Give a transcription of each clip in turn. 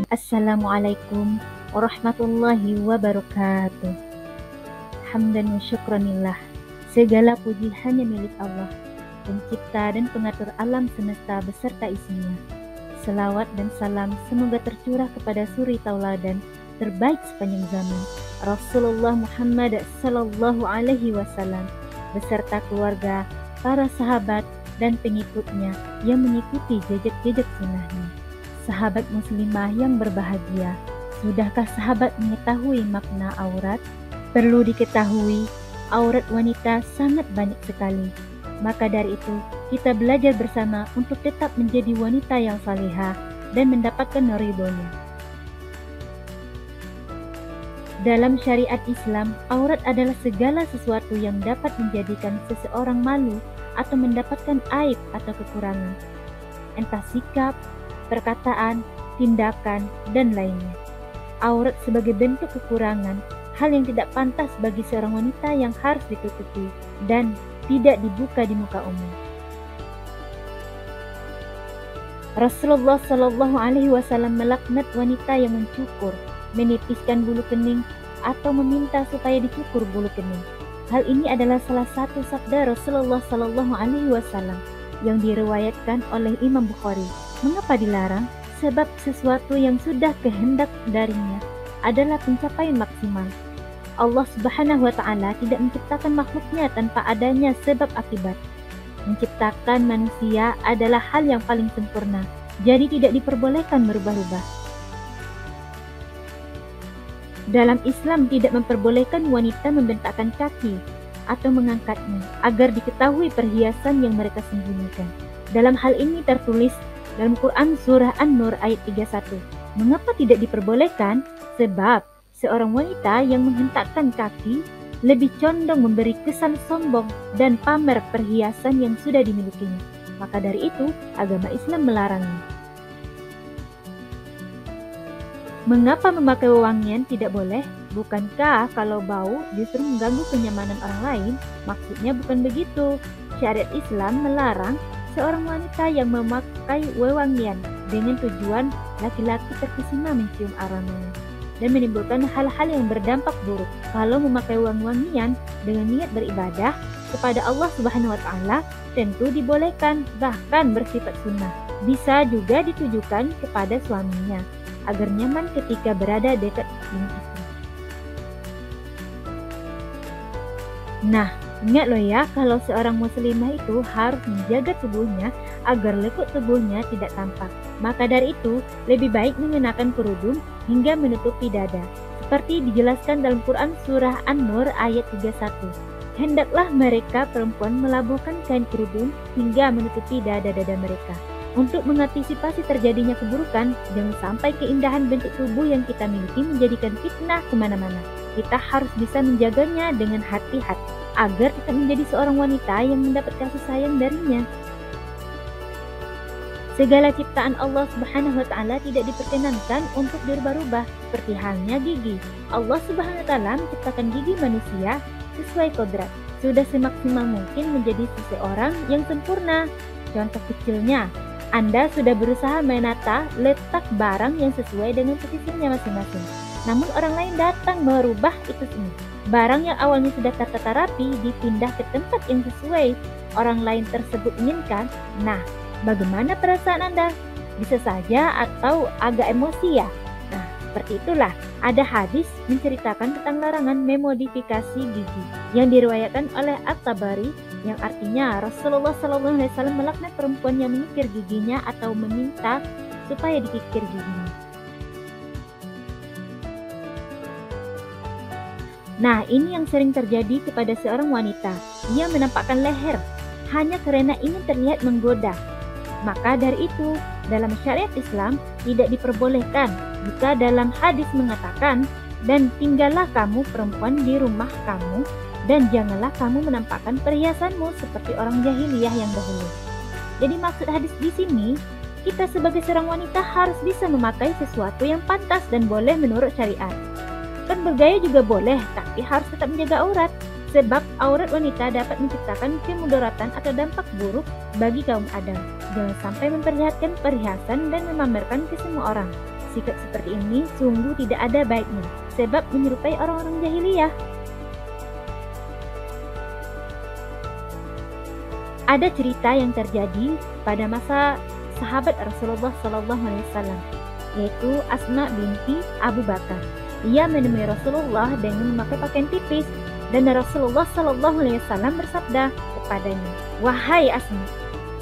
Assalamualaikum warahmatullahi wabarakatuh. Hamdan wa syukranillah. Segala puji hanya milik Allah, pencipta dan pengatur alam semesta beserta isinya. Selawat dan salam semoga tercurah kepada suri tauladan terbaik sepanjang zaman, Rasulullah Muhammad sallallahu alaihi wasallam beserta keluarga, para sahabat dan pengikutnya yang mengikuti jejak-jejak sunnahnya. Sahabat muslimah yang berbahagia, sudahkah sahabat mengetahui makna aurat? Perlu diketahui, aurat wanita sangat banyak sekali. Maka dari itu, kita belajar bersama untuk tetap menjadi wanita yang salihah dan mendapatkan ridhonya. Dalam syariat Islam, aurat adalah segala sesuatu yang dapat menjadikan seseorang malu atau mendapatkan aib atau kekurangan, entah sikap, perkataan, tindakan, dan lainnya. Aurat sebagai bentuk kekurangan, hal yang tidak pantas bagi seorang wanita yang harus ditutupi dan tidak dibuka di muka umum. Rasulullah Shallallahu Alaihi Wasallam melaknat wanita yang mencukur, menipiskan bulu kening, atau meminta supaya dicukur bulu kening. Hal ini adalah salah satu sabda Rasulullah Shallallahu Alaihi Wasallam yang diriwayatkan oleh Imam Bukhari. Mengapa dilarang? Sebab sesuatu yang sudah kehendak darinya adalah pencapaian maksimal. Allah Subhanahu wa Ta'ala tidak menciptakan makhluknya tanpa adanya sebab akibat. Menciptakan manusia adalah hal yang paling sempurna, jadi tidak diperbolehkan merubah-rubah. Dalam Islam tidak memperbolehkan wanita membentakkan kaki atau mengangkatnya agar diketahui perhiasan yang mereka sembunyikan. Dalam hal ini tertulis dalam Quran Surah An-Nur ayat 31. Mengapa tidak diperbolehkan? Sebab seorang wanita yang menghentakkan kaki lebih condong memberi kesan sombong dan pamer perhiasan yang sudah dimilikinya. Maka dari itu, agama Islam melarangnya. Mengapa memakai wewangian tidak boleh? Bukankah kalau bau justru mengganggu kenyamanan orang lain? Maksudnya bukan begitu. Syariat Islam melarang seorang wanita yang memakai wewangian dengan tujuan laki-laki terkesima mencium aromanya dan menimbulkan hal-hal yang berdampak buruk. Kalau memakai wangi-wangian dengan niat beribadah kepada Allah Subhanahu wa Ta'ala tentu dibolehkan, bahkan bersifat sunnah. Bisa juga ditujukan kepada suaminya agar nyaman ketika berada dekat dengan istri. Nah, ingat loh ya, kalau seorang muslimah itu harus menjaga tubuhnya agar lekuk tubuhnya tidak tampak. Maka dari itu, lebih baik mengenakan kerudung hingga menutupi dada. Seperti dijelaskan dalam Quran Surah An-Nur ayat 31. Hendaklah mereka perempuan melabuhkan kain kerudung hingga menutupi dada-dada mereka. Untuk mengantisipasi terjadinya keburukan, jangan sampai keindahan bentuk tubuh yang kita miliki menjadikan fitnah kemana-mana. Kita harus bisa menjaganya dengan hati-hati agar tetap menjadi seorang wanita yang mendapat kasih sayang darinya. Segala ciptaan Allah Subhanahu wa Ta'ala tidak diperkenankan untuk dirubah-rubah, seperti halnya gigi. Allah Subhanahu wa Ta'ala menciptakan gigi manusia sesuai kodrat, sudah semaksimal mungkin menjadi seseorang yang sempurna. Contoh kecilnya, Anda sudah berusaha menata letak barang yang sesuai dengan posisinya masing-masing. Namun orang lain datang merubah itu semua. Barang yang awalnya sudah tertata rapi dipindah ke tempat yang sesuai orang lain tersebut inginkan. Nah, bagaimana perasaan Anda? Bisa saja atau agak emosi ya? Nah, seperti itulah. Ada hadis menceritakan tentang larangan memodifikasi gigi yang diriwayatkan oleh At-Tabari, yang artinya Rasulullah SAW melaknat perempuan yang mengikir giginya atau meminta supaya dikikir giginya. Nah, ini yang sering terjadi kepada seorang wanita. Ia menampakkan leher hanya karena ingin terlihat menggoda. Maka dari itu, dalam syariat Islam tidak diperbolehkan jika dalam hadis mengatakan, dan tinggallah kamu perempuan di rumah kamu, dan janganlah kamu menampakkan perhiasanmu seperti orang jahiliyah yang dahulu. Jadi maksud hadis di sini, kita sebagai seorang wanita harus bisa memakai sesuatu yang pantas dan boleh menurut syariat. Kan bergaya juga boleh, tapi harus tetap menjaga aurat. Sebab aurat wanita dapat menciptakan kemudaratan atau dampak buruk bagi kaum Adam. Jangan sampai memperlihatkan perhiasan dan memamerkan ke semua orang. Sikap seperti ini sungguh tidak ada baiknya, sebab menyerupai orang-orang jahiliyah. Ada cerita yang terjadi pada masa sahabat Rasulullah SAW, yaitu Asma binti Abu Bakar. Ia menemui Rasulullah dengan memakai pakaian tipis, dan Rasulullah SAW bersabda kepadanya, "Wahai Asma,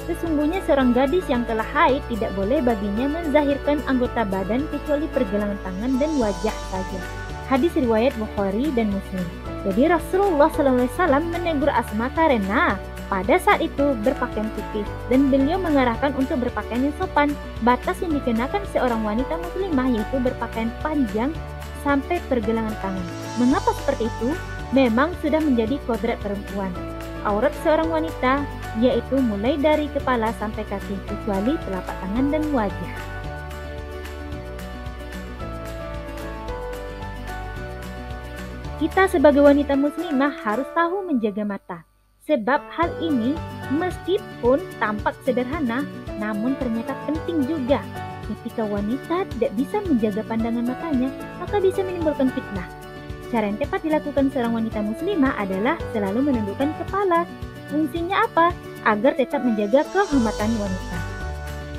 sesungguhnya seorang gadis yang telah haid tidak boleh baginya menzahirkan anggota badan kecuali pergelangan tangan dan wajah saja." Hadis riwayat Bukhari dan Muslim. Jadi Rasulullah SAW menegur Asma karena pada saat itu berpakaian tipis, dan beliau mengarahkan untuk berpakaian yang sopan. Batas yang dikenakan seorang wanita muslimah yaitu berpakaian panjang sampai pergelangan tangan. Mengapa seperti itu? Memang sudah menjadi kodrat perempuan. Aurat seorang wanita yaitu mulai dari kepala sampai kaki kecuali telapak tangan dan wajah. Kita sebagai wanita muslimah harus tahu menjaga mata. Sebab hal ini meskipun tampak sederhana, namun ternyata penting juga. Ketika wanita tidak bisa menjaga pandangan matanya, maka bisa menimbulkan fitnah. Cara yang tepat dilakukan seorang wanita muslimah adalah selalu menundukkan kepala. Fungsinya apa? Agar tetap menjaga kehormatan wanita.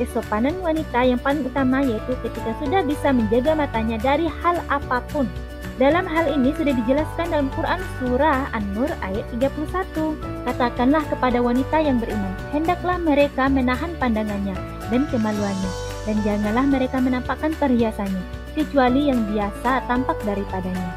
Kesopanan wanita yang paling utama yaitu ketika sudah bisa menjaga matanya dari hal apapun. Dalam hal ini sudah dijelaskan dalam Quran Surah An-Nur ayat 31. Katakanlah kepada wanita yang beriman, hendaklah mereka menahan pandangannya dan kemaluannya, dan janganlah mereka menampakkan perhiasannya, kecuali yang biasa tampak daripadanya.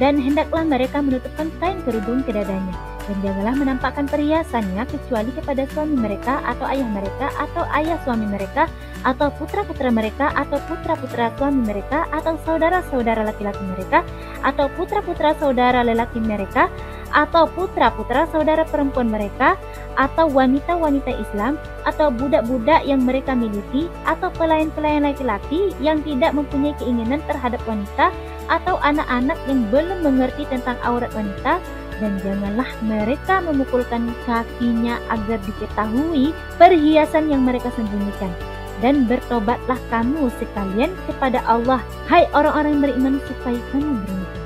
Dan hendaklah mereka menutupkan kain kerudung ke dadanya, dan janganlah menampakkan perhiasannya kecuali kepada suami mereka atau ayah mereka atau ayah suami mereka atau putra-putra mereka atau putra-putra suami mereka atau saudara-saudara laki-laki mereka atau putra-putra saudara lelaki mereka atau putra-putra saudara perempuan mereka atau wanita-wanita Islam atau budak-budak yang mereka miliki atau pelayan-pelayan laki-laki yang tidak mempunyai keinginan terhadap wanita atau anak-anak yang belum mengerti tentang aurat wanita, dan janganlah mereka memukulkan kakinya agar diketahui perhiasan yang mereka sembunyikan. Dan bertobatlah kamu sekalian kepada Allah, hai orang-orang yang beriman, supaya kamu beruntung.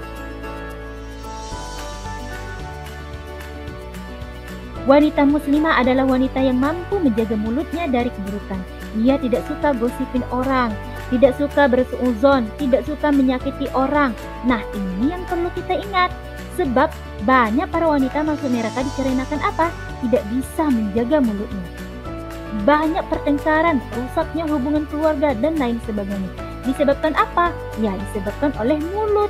Wanita muslimah adalah wanita yang mampu menjaga mulutnya dari keburukan. Ia tidak suka gosipin orang, tidak suka bersuuzon, tidak suka menyakiti orang. Nah, ini yang perlu kita ingat. Sebab banyak para wanita masuk neraka dikarenakan apa? Tidak bisa menjaga mulutnya. Banyak pertengkaran, rusaknya hubungan keluarga, dan lain sebagainya. Disebabkan apa? Ya, disebabkan oleh mulut.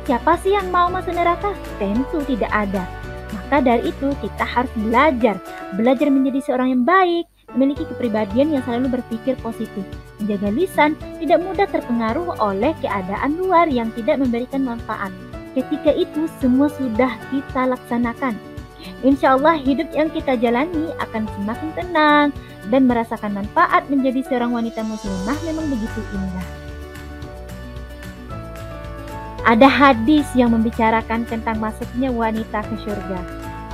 Siapa sih yang mau masuk neraka? Tentu tidak ada. Maka dari itu kita harus belajar menjadi seorang yang baik, memiliki kepribadian yang selalu berpikir positif, menjaga lisan, tidak mudah terpengaruh oleh keadaan luar yang tidak memberikan manfaat. Ketika itu semua sudah kita laksanakan, insya Allah hidup yang kita jalani akan semakin tenang dan merasakan manfaat. Menjadi seorang wanita muslimah memang begitu indah. Ada hadis yang membicarakan tentang masuknya wanita ke surga,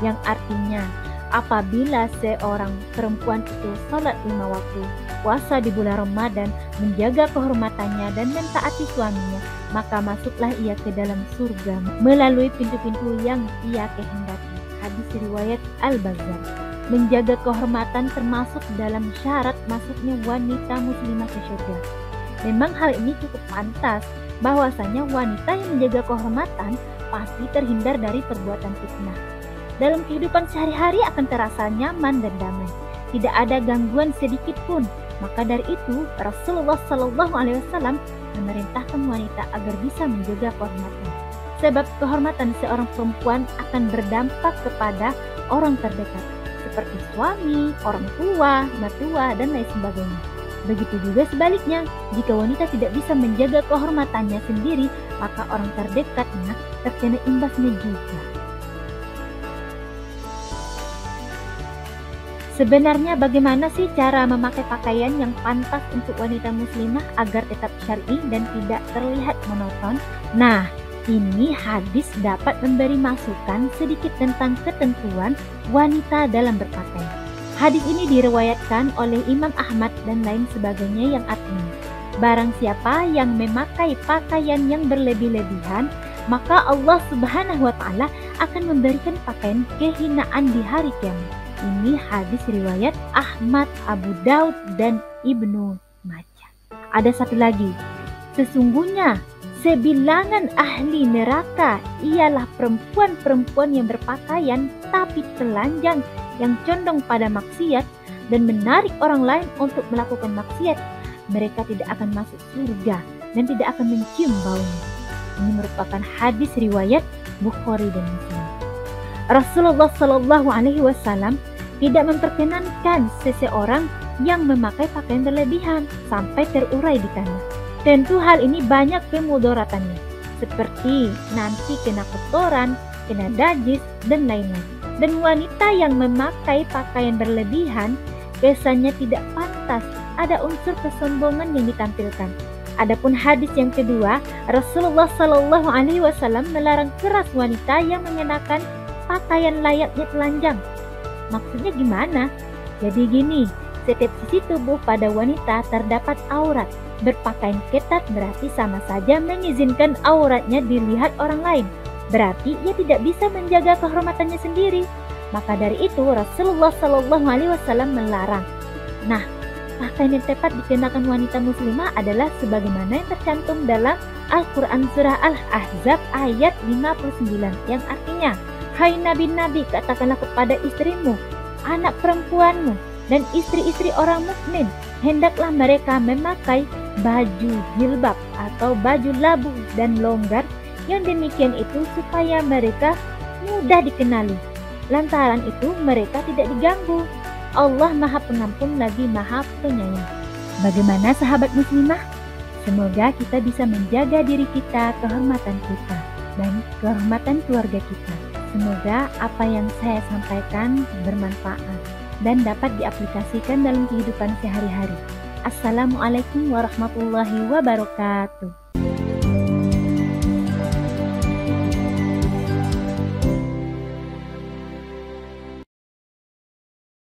yang artinya apabila seorang perempuan itu salat 5 waktu, puasa di bulan Ramadan, menjaga kehormatannya dan mentaati suaminya, maka masuklah ia ke dalam surga melalui pintu-pintu yang ia kehendaki. Hadis riwayat Al-Bazzar. Menjaga kehormatan termasuk dalam syarat masuknya wanita muslimah ke surga. Memang hal ini cukup pantas, bahwasanya wanita yang menjaga kehormatan pasti terhindar dari perbuatan fitnah. Dalam kehidupan sehari-hari akan terasa nyaman dan damai, tidak ada gangguan sedikit pun. Maka dari itu Rasulullah SAW memerintahkan wanita agar bisa menjaga kehormatan. Sebab kehormatan seorang perempuan akan berdampak kepada orang terdekat, seperti suami, orang tua, mertua, dan lain sebagainya. Begitu juga sebaliknya, jika wanita tidak bisa menjaga kehormatannya sendiri, maka orang terdekatnya terkena imbasnya juga. Sebenarnya bagaimana sih cara memakai pakaian yang pantas untuk wanita muslimah agar tetap syar'i dan tidak terlihat monoton? Nah, ini hadis dapat memberi masukan sedikit tentang ketentuan wanita dalam berpakaian. Hadis ini diriwayatkan oleh Imam Ahmad dan lain sebagainya yang artinya, barang siapa yang memakai pakaian yang berlebih-lebihan, maka Allah Subhanahu wa Ta'ala akan memberikan pakaian kehinaan di hari kiamat. Ini hadis riwayat Ahmad, Abu Daud, dan Ibnu Majah. Ada satu lagi. Sesungguhnya sebilangan ahli neraka ialah perempuan-perempuan yang berpakaian tapi telanjang, yang condong pada maksiat dan menarik orang lain untuk melakukan maksiat. Mereka tidak akan masuk surga dan tidak akan mencium baunya. Ini merupakan hadis riwayat Bukhari dan Muslim. Rasulullah Shallallahu Alaihi Wasallam tidak memperkenankan seseorang yang memakai pakaian berlebihan sampai terurai di tanah. Tentu hal ini banyak kemudaratannya, seperti nanti kena kotoran, kena najis, dan lain-lain. Dan wanita yang memakai pakaian berlebihan kesannya tidak pantas, ada unsur kesombongan yang ditampilkan. Adapun hadis yang kedua, Rasulullah Shallallahu Alaihi Wasallam melarang keras wanita yang mengenakan pakaian layaknya telanjang. Maksudnya gimana? Jadi gini, setiap sisi tubuh pada wanita terdapat aurat. Berpakaian ketat berarti sama saja mengizinkan auratnya dilihat orang lain. Berarti ia tidak bisa menjaga kehormatannya sendiri. Maka dari itu Rasulullah Shallallahu Alaihi Wasallam melarang. Nah, pakaian yang tepat dikenakan wanita muslimah adalah sebagaimana yang tercantum dalam Al-Quran Surah Al-Ahzab ayat 59 yang artinya, hai nabi-nabi, katakanlah kepada istrimu, anak perempuanmu, dan istri-istri orang mukmin, hendaklah mereka memakai baju jilbab atau baju labu dan longgar, yang demikian itu supaya mereka mudah dikenali. Lantaran itu mereka tidak diganggu. Allah Maha Pengampun lagi Maha Penyayang. Bagaimana sahabat muslimah? Semoga kita bisa menjaga diri kita, kehormatan kita, dan kehormatan keluarga kita. Semoga apa yang saya sampaikan bermanfaat dan dapat diaplikasikan dalam kehidupan sehari-hari. Assalamualaikum warahmatullahi wabarakatuh.